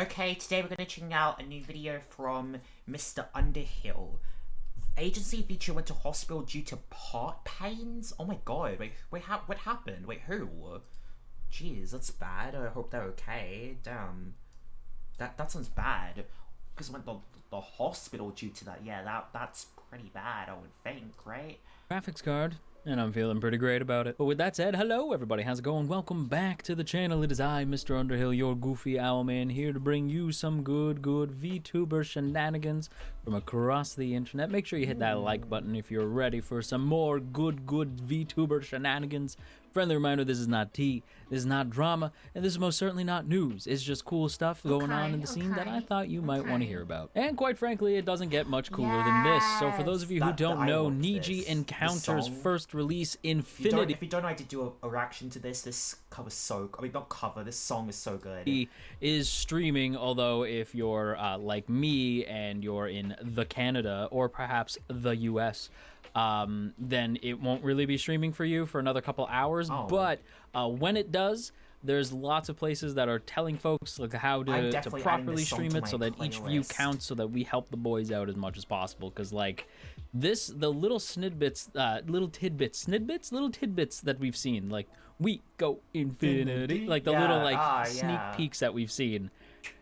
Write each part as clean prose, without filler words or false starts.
Okay, today we're going to check out a new video from Mr. Underhill. Agency feature went to hospital due to part pains? Oh my god, wait, what happened? Wait, who? Jeez, that's bad. I hope they're okay. Damn. That sounds bad. Because went to the hospital due to that. Yeah, that's pretty bad, I would think, right? Graphics card, and I'm feeling pretty great about it. But with that said, hello everybody, how's it going? Welcome back to the channel. It is I, Mr. Underhill, your goofy owl man, here to bring you some good VTuber shenanigans from across the internet. Make sure you hit that like button if you're ready for some more good VTuber shenanigans. Friendly reminder, this is not tea, this is not drama, and this is most certainly not news. It's just cool stuff going on in the scene that I thought you might want to hear about. And quite frankly, it doesn't get much cooler than this. So for those of you who don't know, Nii Encounter's first release, Infinity... If you don't know, I did do a reaction to this. This cover is so... I mean, not cover, this song is so good. Is streaming, although if you're like me and you're in the Canada or perhaps the US, then it won't really be streaming for you for another couple hours. But when it does, there's lots of places that are telling folks like how to properly stream it so that each view counts, so that we help the boys out as much as possible. Because like this, the little tidbits that we've seen, like we go infinity, like the little like sneak peeks that we've seen,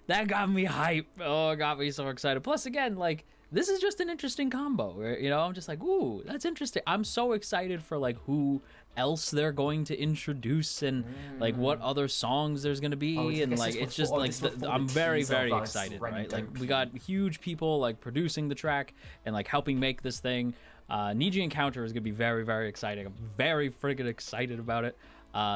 that got me hype. Oh, it got me so excited. Plus again, like, this is just an interesting combo, you know? I'm just like, ooh, that's interesting. I'm so excited for like who else they're going to introduce and like what other songs there's gonna be, and like it's just like I'm very excited, right? Like we got huge people like producing the track and like helping make this thing. Nii Encounter is gonna be very exciting. I'm very friggin' excited about it.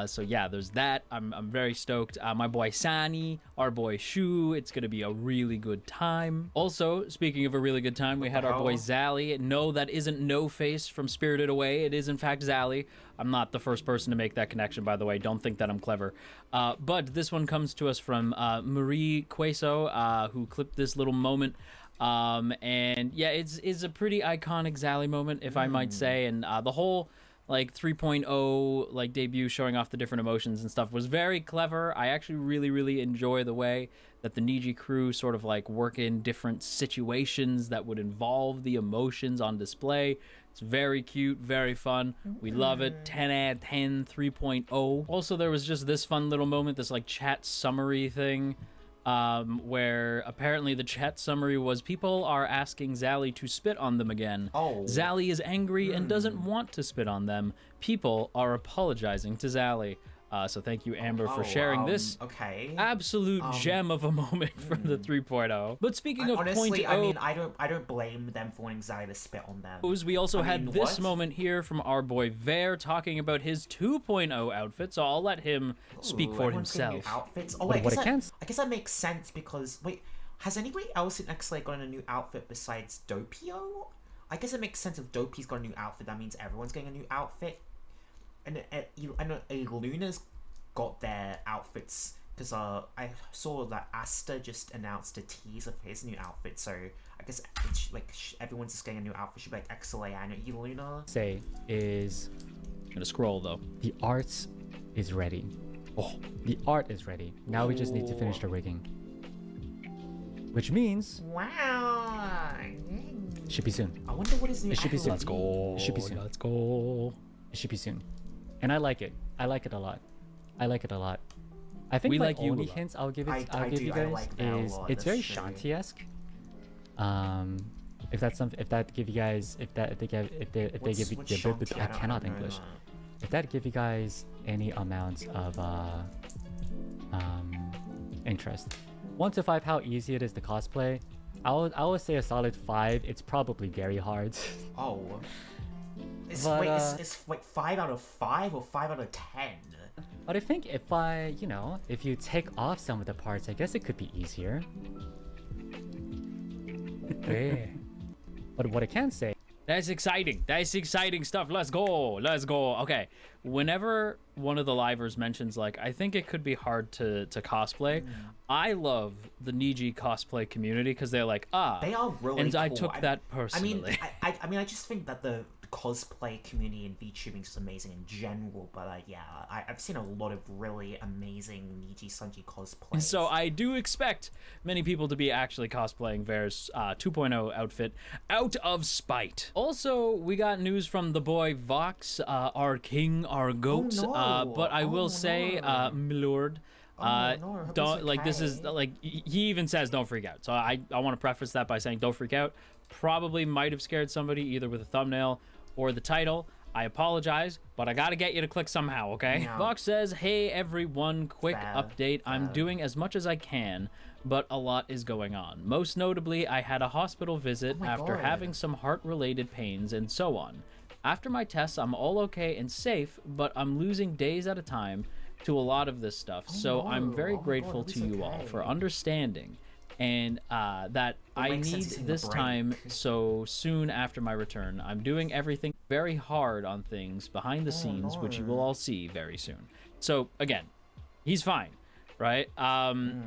So yeah, there's that. I'm very stoked. My boy Sani, our boy Shu, it's gonna be a really good time. Also, speaking of a really good time, we had our boy Zally. No, that isn't No Face from Spirited Away. It is in fact Zally. I'm not the first person to make that connection, by the way. Don't think that I'm clever. But this one comes to us from Marie Queso, who clipped this little moment. And yeah, it's a pretty iconic Zally moment, if I might say. And the whole like 3.0 like debut showing off the different emotions and stuff was very clever. I actually really enjoy the way that the Nii crew sort of like work in different situations that would involve the emotions on display. It's very cute, very fun. We love it. 10 out of 10, 3.0. Also, there was just this fun little moment, this like chat summary thing, where apparently the chat summary was people are asking Zally to spit on them again. Zally is angry and doesn't want to spit on them. People are apologizing to Zally. So thank you, Amber, for sharing this absolute gem of a moment from the 3.0. But speaking of honestly, 0.0, I mean, I don't blame them for wanting Zally to spit on them. We also had this moment here from our boy Ver talking about his 2.0 outfit, so I'll let him speak for himself. Outfits? Oh, wait, I guess that makes sense because, wait, has anybody else in XLA gotten a new outfit besides Doppio? I guess it makes sense if Doppio's got a new outfit, that means everyone's getting a new outfit. And I know Luna's got their outfits because I saw that Asta just announced a tease of his new outfit, so I guess it's like everyone's just getting a new outfit. Should be like XLA and Luna. Say is I'm gonna scroll though. The art is ready. The art is ready. Now we just need to finish the rigging, which means should be soon. I wonder what his new. It should be soon. Let's go. It should be soon. Let's go. It should be soon. And I like it. I like it a lot. I like it a lot. I think we my like only hints I'll give it. I'll give you guys is it's very Shanti-esque. If that's something, if that give you guys, if they give you, I cannot English. If that give you guys any amount of interest, 1 to 5, how easy it is to cosplay. I would say a solid 5. It's probably very hard. It's like 5 out of 5 or 5 out of 10. But I think if if you take off some of the parts, I guess it could be easier. But what I can say, that's exciting. That's exciting stuff. Let's go. Let's go. Okay. Whenever one of the livers mentions like, I think it could be hard to cosplay, I love the Nii cosplay community because they're like, they are really and cool. I took that personally. I mean, I just think that the cosplay community and VTubing is amazing in general, but yeah, I've seen a lot of really amazing Niji Sanji cosplays. So I do expect many people to be actually cosplaying Ver's 2.0 outfit out of spite. Also, we got news from the boy Vox, our king, our goat. But I will say, milord, don't like this is like he even says don't freak out. So I want to preface that by saying don't freak out. Probably might have scared somebody either with the thumbnail or the title. I apologize, but I gotta get you to click somehow, okay? Yeah. Vox says, hey everyone, quick update. I'm doing as much as I can, but a lot is going on. Most notably, I had a hospital visit after having some heart-related pains and so on. After my tests, I'm all okay and safe, but I'm losing days at a time to a lot of this stuff. So I'm very grateful to you all for understanding and that I need this time so soon after my return. I'm doing everything very hard on things behind the scenes, which you will all see very soon. So again, he's fine, right?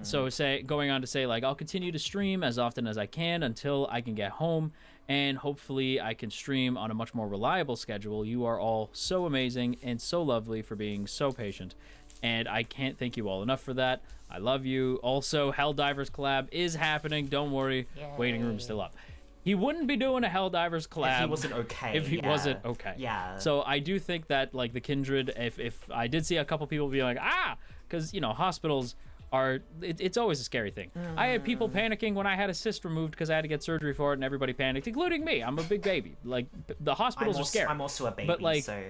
So going on to say, like, I'll continue to stream as often as I can until I can get home, and hopefully I can stream on a much more reliable schedule. You are all so amazing and so lovely for being so patient, and I can't thank you all enough for that. I love you. Also, Helldivers collab is happening. Don't worry. Yay. Waiting room's still up. He wouldn't be doing a Helldivers collab if he wasn't okay. If he wasn't okay. Yeah. So I do think that, like, the Kindred, if I did see a couple people be like, because, you know, hospitals are, it's always a scary thing. I had people panicking when I had a cyst removed because I had to get surgery for it, and everybody panicked, including me. I'm a big baby. Like, the hospitals are scary. I'm also a baby, but, like, so...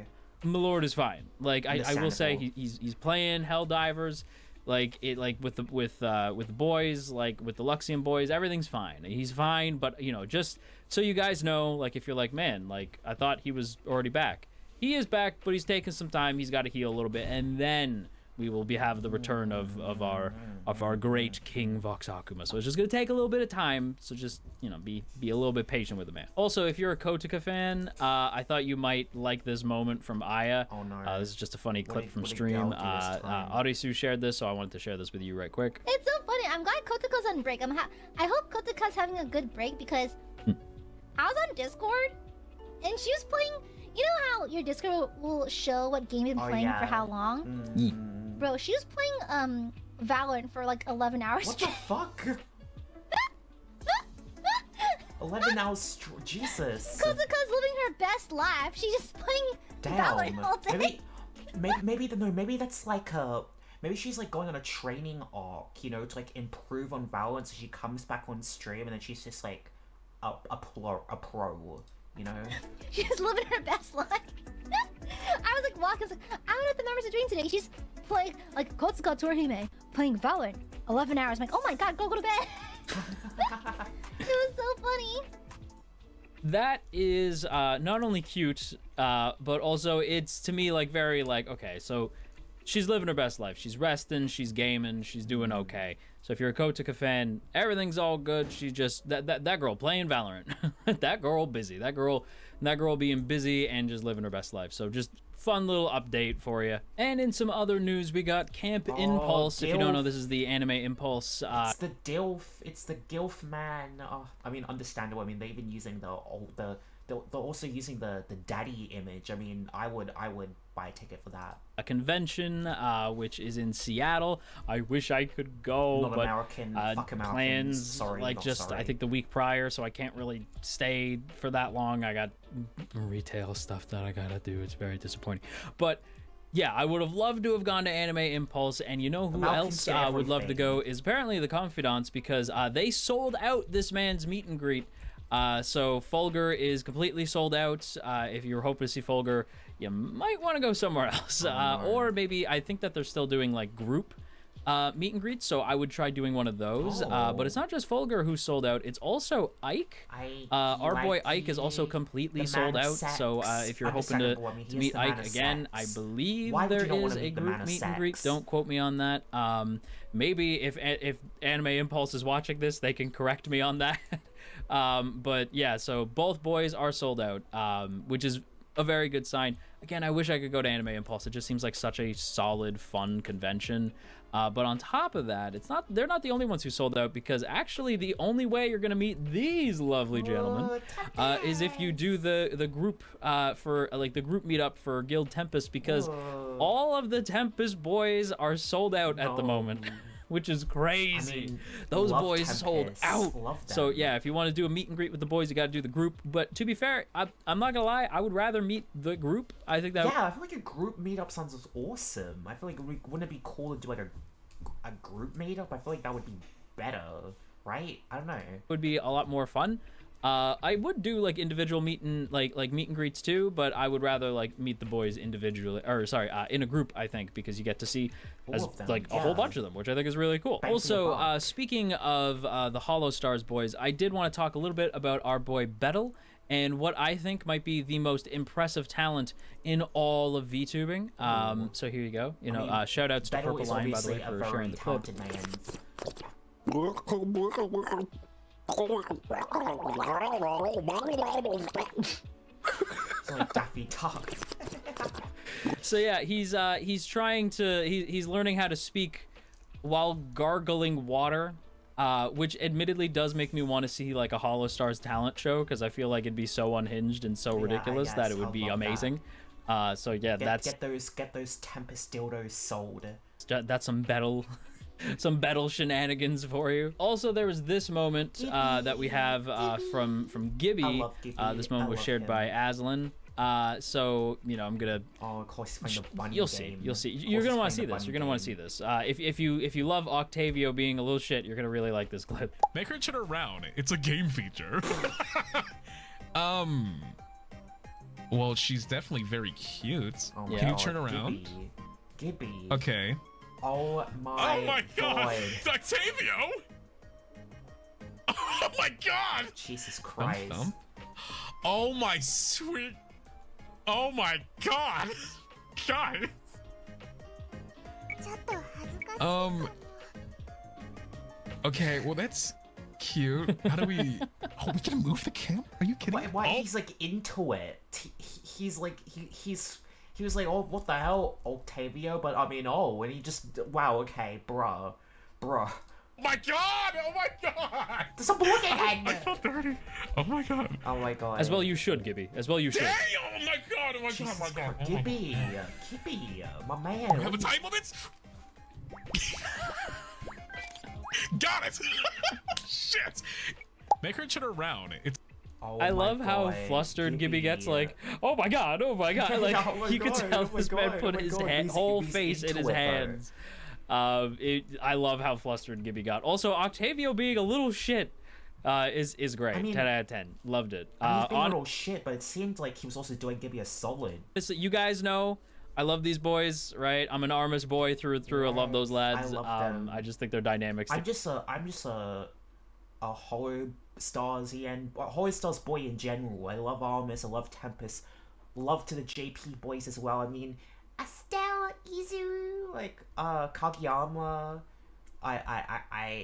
Milord is fine. Like, I will say he's playing Helldivers. Like with the boys, like with the Luxian boys, everything's fine. He's fine, but you know, just so you guys know, like if you're like, man, like I thought he was already back. He is back, but he's taking some time. He's got to heal a little bit, and then we will have the return of our great King Vox Akuma. So it's just gonna take a little bit of time. So just, you know, be a little bit patient with the man. Also, if you're a Kota fan, I thought you might like this moment from Aya. Oh no! This is just a funny clip from stream. Arisu shared this, so I wanted to share this with you right quick. It's so funny. I'm glad Kotaka's on break. I hope Kotaka's having a good break because I was on Discord and she was playing. You know how your Discord will show what game you've been playing for how long? Bro, she was playing Valorant for like 11 hours. What the fuck? 11 hours, Jesus. Kotaka's living her best life. She's just playing Valorant all day. Maybe that's like maybe she's like going on a training arc, you know, to like improve on Valorant, so she comes back on stream and then she's just like a pro, you know? She's living her best life. I was like walking, I was like, I don't know what the members are doing today. She's playing like Kotsuka Torihime, playing Valorant, 11 hours. I'm like, oh my god, go to bed. It was so funny. That is not only cute, but also it's to me like very like, okay, so she's living her best life. She's resting, she's gaming, she's doing okay. So if you're a Kotaka fan, everything's all good. She just that girl playing Valorant. That girl busy. That girl being busy and just living her best life. So just fun little update for you. And in some other news, we got Camp Impulse. If you don't know, this is the anime Impulse. It's the DILF. It's the GILF man. I mean, understandable. I mean, they've been using they're also using the daddy image. I mean, I would buy a ticket for that. A convention, which is in Seattle. I wish I could go, not but American, fuck Americans. Plans sorry, like just sorry. I think the week prior, so I can't really stay for that long. I got retail stuff that I gotta do. It's very disappointing, but yeah, I would have loved to have gone to Anime Impulse, and you know who else would love to go is apparently the Confidants, because they sold out this man's meet and greet. So Fulgur is completely sold out. If you're hoping to see Fulgur, you might want to go somewhere else. Or maybe I think that they're still doing like group meet and greets, so I would try doing one of those. But it's not just Fulgur who's sold out, it's also Ike. Our boy Ike is also completely sold out. So if you're hoping to meet Ike again, I believe there is a group meet and greet. Don't quote me on that. Maybe if Anime Impulse is watching this, they can correct me on that. But yeah, so both boys are sold out, which is a very good sign. Again, I wish I could go to Anime Impulse. It just seems like such a solid, fun convention. But on top of that, they're not the only ones who sold out, because actually the only way you're gonna meet these lovely gentlemen is if you do the group for like the group meetup for Guild Tempest, because all of the Tempest boys are sold out at the moment. Which is crazy. I mean, those boys Tempest. sold out. So yeah, if you want to do a meet and greet with the boys, you got to do the group. But to be fair, I'm not gonna lie, I would rather meet the group. I think that. Yeah, I feel like a group meetup sounds awesome. I feel like wouldn't it be cool to do like a group meetup? I feel like that would be better, right? I don't know. It would be a lot more fun. I would do like individual meet and greets too, but I would rather like meet the boys individually, or sorry, in a group. I think, because you get to see a whole bunch of them, which I think is really cool. Also, speaking of the Hollow Stars boys, I did want to talk a little bit about our boy Bettel and what I think might be the most impressive talent in all of VTubing. So here you go. You know, shout outs to Purple Line, by the way, for sharing the clip. It's like Daffy Duck. So yeah, he's trying to he's learning how to speak while gargling water, which admittedly does make me want to see like a Hollow Stars talent show, because I feel like it'd be so unhinged and so ridiculous that it would be amazing. So yeah, get those Tempest dildos sold. That's some Bettel. Some Bettel shenanigans for you. Also, there was this moment that we have from Gibby. I love Gibby. This moment was shared by Aslan. So you know, I'm gonna. Oh, of course, find the bunny You'll game. see. You'll see. You're gonna want to see this. You're gonna want to see this. If you love Octavio being a little shit, you're gonna really like this clip. Make her turn around. It's a game feature. Well, she's definitely very cute. Oh, Can you turn around? Gibby. Okay. Oh my god! Octavio! Oh my god! Jesus Christ. Oh my sweet. Oh my god! Guys! Okay, well that's cute. How do we... Oh, we can move the camera? Are you kidding? Why? He's like into it. He's like, he was like, oh, what the hell, Octavio? But I mean, and he just, wow, okay, bruh. Oh my god! Oh my god! There's a boy again! I felt dirty. Oh my god. Oh my god. As well you should, Gibby. As well you should. Damn! Oh my god! Oh my god! Oh my god! Gibby, my man. You have a time limit? Got it! Shit! Make her turn around. I love how flustered Gibby gets, like, oh my god, like, you could tell this man put his whole face in his hands. I love how flustered Gibby got. Also, Octavio being a little shit is great. I mean, 10 out of 10. Loved it. He's being a little shit, but it seemed like he was also doing Gibby a solid. You guys know, I love these boys, right? I'm an Armus boy through and through. I love those lads. I love them. I just think their dynamics. I'm just a Hollow Stars and Hollow Stars boy in general. I love Armus. I love Tempest. Love to the JP boys as well. I mean, Estelle, Izu, like Kageyama. I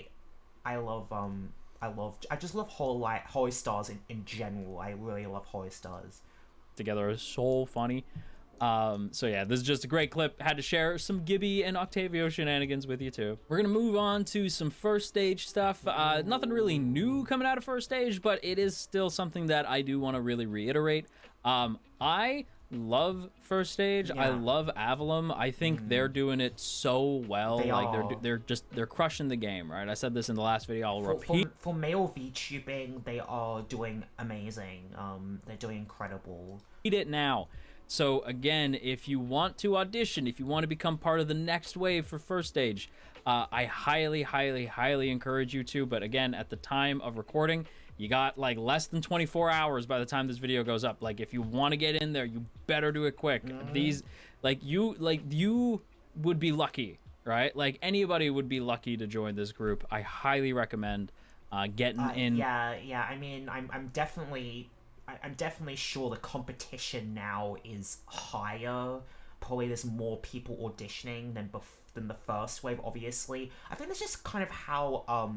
just love Hollow Stars in general. I really love Hollow Stars. Together is so funny. So yeah, this is just a great clip. Had to share some Gibby and Octavio shenanigans with you too. We're gonna move on to some first stage stuff. Nothing really new coming out of first stage, but it is still something that I do want to really reiterate. I love first stage. I love Avalon. I think they're doing it so well. They're crushing the game, right? I said this in the last video. I'll repeat. For male VTubing, they are doing amazing. They're doing incredible. Eat it now. So again, if you want to audition, if you want to become part of the next wave for first stage, I highly, highly, highly encourage you to. But again, at the time of recording, you got like less than 24 hours by the time this video goes up. Like if you want to get in there, you better do it quick. These, you would be lucky, right? Like anybody would be lucky to join this group. I highly recommend getting in. Yeah. I mean, I'm definitely sure the competition now is higher. Probably there's more people auditioning than the first wave, obviously. I think that's just kind of how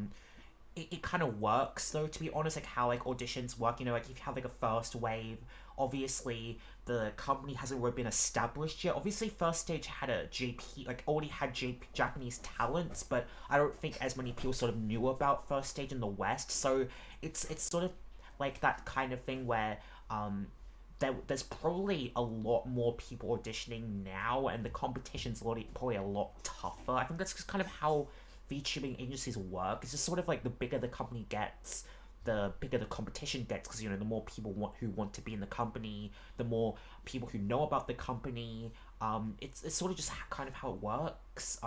it kind of works though, to be honest, like how like auditions work. You know, like if you have like a first wave, obviously the company hasn't really been established yet. Obviously first stage had a JP, like already had Japanese talents, but I don't think as many people sort of knew about first stage in the West. So it's sort of like that kind of thing where there's probably a lot more people auditioning now, and the competition's probably a lot tougher. I think that's just kind of how VTubing agencies work. It's just sort of like the bigger the company gets, the bigger the competition gets, because you know the more people who want to be in the company, the more people who know about the company. It's sort of just kind of how it works.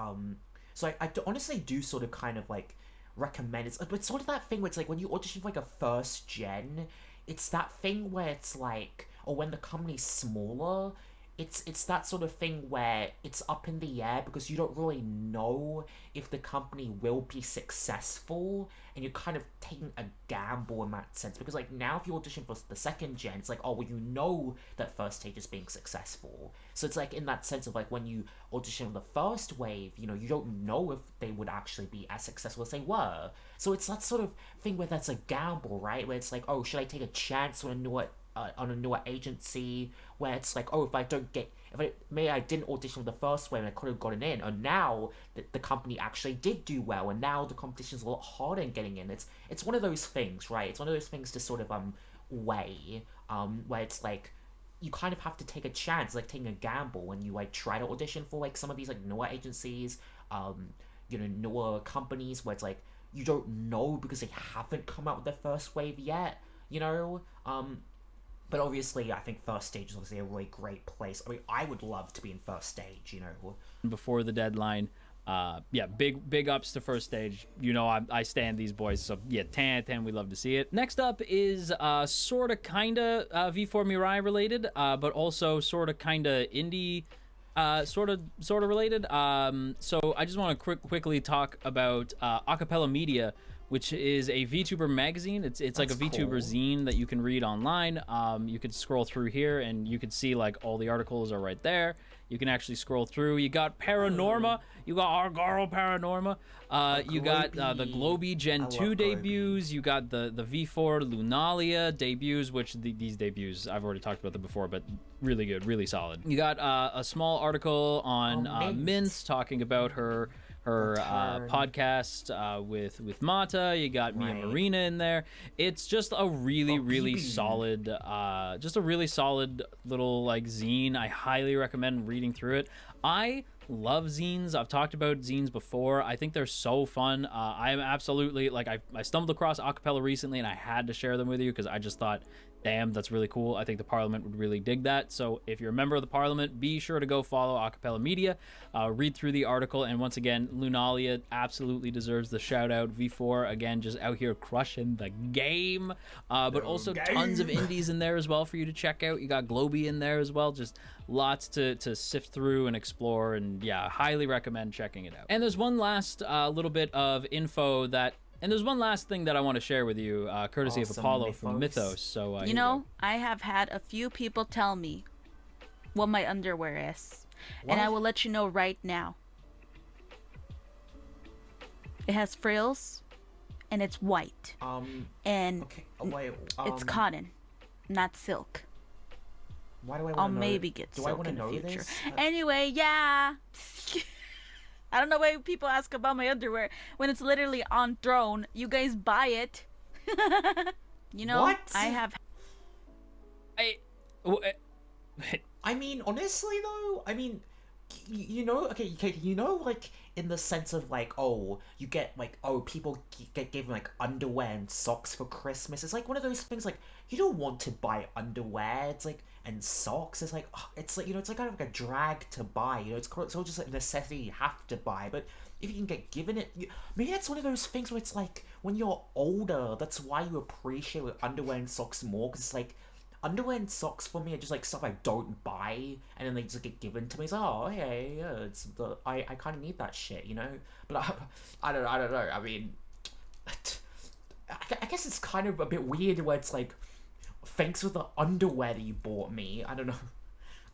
So I honestly do sort of kind of like recommend it, but it's sort of that thing where it's like when you audition for like a first gen, it's that thing where it's like, or when the company's smaller, it's that sort of thing where it's up in the air because you don't really know if the company will be successful, and you're kind of taking a gamble in that sense. Because like now if you audition for the second gen, it's like, oh well, you know that first stage is being successful, so it's like in that sense of like when you audition for the first wave, you know, you don't know if they would actually be as successful as they were. So it's that sort of thing where that's a gamble, right, where it's like, oh, should I take a chance on a newer agency, where it's like, oh, if I didn't audition for the first wave and I could have gotten in, and now the company actually did do well, and now the competition's a lot harder in getting in. It's one of those things, right? It's one of those things to sort of weigh, where it's like you kind of have to take a chance, like taking a gamble when you like try to audition for like some of these like newer agencies, you know, newer companies where it's like you don't know because they haven't come out with their first wave yet, you know. But obviously, I think first stage is obviously a really great place. I mean, I would love to be in first stage, you know. Before the deadline, yeah, big ups to first stage. You know, I stand these boys, so yeah, 10 out of 10, we love to see it. Next up is sorta kinda V4 Mirai related, but also sorta kinda indie, sorta related. So I just want to quickly talk about Acappella Media, which is a VTuber magazine. It's like a VTuber cool. zine that you can read online. You could scroll through here and you could see like all the articles are right there. You can actually scroll through. You got Paranorma. You got our girl Paranorma. You got the Globee Gen 2 debuts. You got the V4 Lunalia debuts, which these debuts, I've already talked about them before, but really good, really solid. You got a small article on Mints talking about her podcast with Mata. You got Mia Marina in there. It's just a really solid just a really solid little like zine. I highly recommend reading through it. I love zines. I've talked about zines before. I think they're so fun. I'm absolutely like I stumbled across Acappella recently and I had to share them with you because I just thought, damn, that's really cool. I think the Parliament would really dig that. So if you're a member of the Parliament, be sure to go follow Acappella Media, read through the article, and once again, Lunalia absolutely deserves the shout out. V4 again, just out here crushing the game, but also tons of indies in there as well for you to check out. You got Globee in there as well, just lots to sift through and explore, and yeah, highly recommend checking it out. And there's one last little bit of info and there's one last thing that I want to share with you, courtesy of Apollo from Mythos. So you know, I have had a few people tell me what my underwear is, and I will let you know right now. It has frills, and it's white, and it's cotton, not silk. Why do I want I'll to know? maybe get silk in the future. This? Anyway, yeah. I don't know why people ask about my underwear when it's literally on throne. You guys buy it. You know, what? I have. I mean, honestly though, I mean, you know, okay, you know, like in the sense of like, oh, you get like, oh, people get given like underwear and socks for Christmas. It's like one of those things like you don't want to buy underwear. It's like and socks. It's like you know, it's like kind of like a drag to buy. You know, it's all just like a necessity you have to buy. But if you can get given it, maybe that's one of those things where it's like when you're older, that's why you appreciate like, underwear and socks more, because it's like. Underwear and socks for me are just like stuff I don't buy, and then they just get given to me. It's like, oh, okay, yeah, I kind of need that shit, you know. But I don't know. I mean, I guess it's kind of a bit weird where it's like, thanks for the underwear that you bought me. I don't know.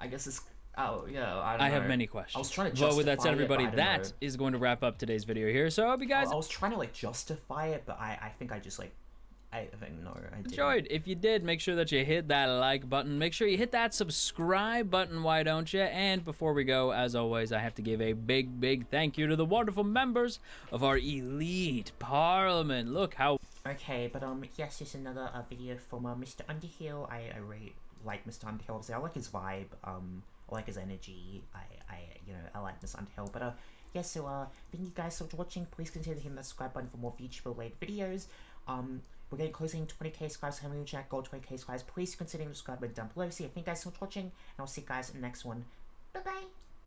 I guess it's Oh, yeah, I don't I know. have many questions. I was trying to But with that justify said, it, everybody, but I don't that know. is going to wrap up today's video here. So I hope you guys I was trying to like justify it, but I think I just like I think no, I didn't. enjoyed. If you did, make sure that you hit that like button. Make sure you hit that subscribe button, why don't you? And before we go, as always, I have to give a big thank you to the wonderful members of our elite parliament. Look how... Okay, but yes, it's another video from Mr. Underhill. I really like Mr. Underhill. I like his vibe. I like his energy. I like Mr. Underhill. But yeah, so thank you guys so much for watching. Please consider hitting the subscribe button for more VTuber related videos. We're getting closer to 20k subscribers. How many check goal 20k subscribers? Please consider the subscribe button down below. So yeah, thank you guys so much for watching, and I'll see you guys in the next one. Bye bye.